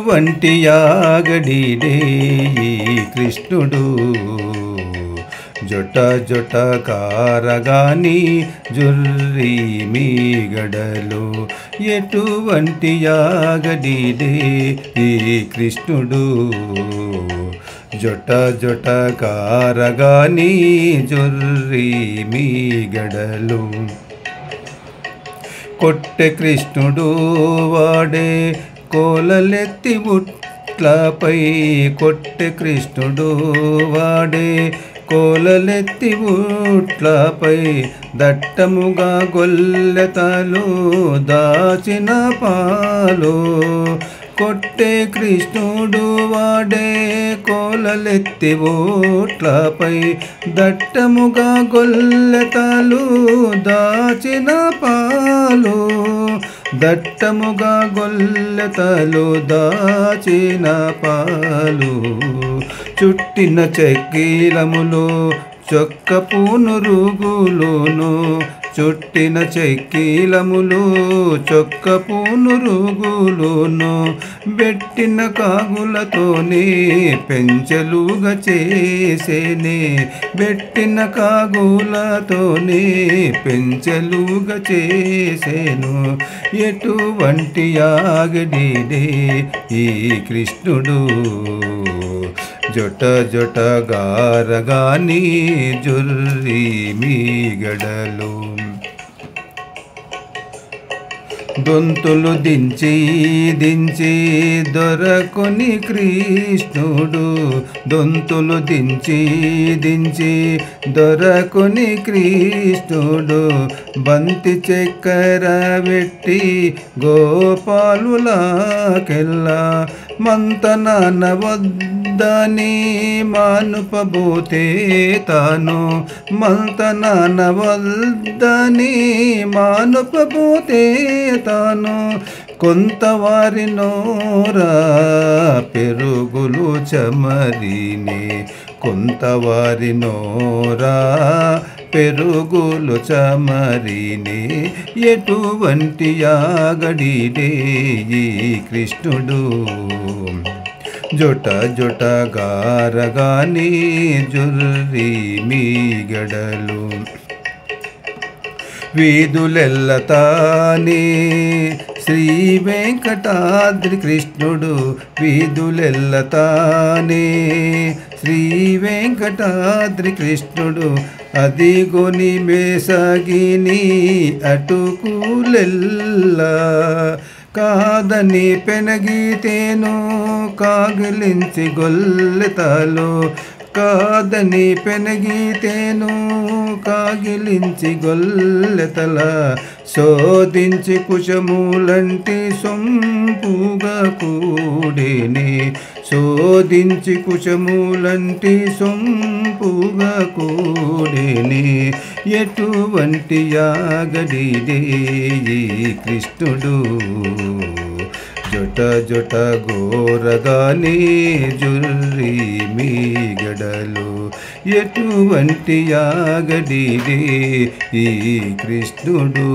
వంటి యాగడిడే ఈ కృష్ణుడు జొట జొట కారగాని జుర్రి మీగడలు ఎటువంటి యాగడిడే ఈ కృష్ణుడు జొట జొట కారగాని జుర్రి మీగడలు కొట్టె కృష్ణుడు వాడే కోలలెత్తి ఉట్లపై కొట్టె కృష్ణుడు వాడే కోలలెత్తి ఉట్లపై దట్టముగా గొల్లెతలు దాచిన పాలు కొట్టె కృష్ణుడు వాడే కోలలెత్తి ఓట్లపై దట్టముగా గొల్లెతలు దాచిన పాలు దట్టముగా గొల్లెతలు దాచిన పాలు చుట్టిన చెక్కీలములు చొక్కపూను రుగులును చుట్టిన చెక్కీలములు చొక్కపూను రుగులును బెట్టిన కాగులతోనే పెంచలుగా చేసేనే బెట్టిన కాగులతోనే పెంచలుగా చేసేను ఎటువంటి యాగడిడే ఈ కృష్ణుడు జొట జొట గారగాని జుర్రి మీగడలు దొంతులు దించి దించి దొరకొని కృష్ణుడు దొంతులు దించి దించి దొరకొని కృష్ణుడు బంతి చక్కెర పెట్టి గోపాలులాకెల్లా మంతనాన వద్దని మానుపబోతే తాను మంతనాన వద్దని మానుపబోతే తాను కొంతవారి నోరా పెరుగులు చమరిని కొంతవారి నోరా పెరుగులు చమరిని ఎటువంటి యాగడిడే ఈ కృష్ణుడు జొట జొట గారగాని జుర్రి మీగడలు వీధులెల్లతానే శ్రీ వెంకటాద్రి కృష్ణుడు వీధులెల్లతానే శ్రీ వెంకటాద్రి కృష్ణుడు అదిగొని మేసగిని అటుకులెల్లా కాదని పెనగితేను కాగిలించి గొల్లెతలు కాదని పెనగితేను కాగిలించి గొల్లెతల శోధించి కుశములంటి సొంపుగా కూడేని శోధించి కుశములంటి సొంపుగా కూడేని ఎటువంటి యాగడిడే ఈ కృష్ణుడు జొట జొట గోరగాని జుర్రి మీగడలు ఎటువంటి యాగడిడే ఈ కృష్ణుడు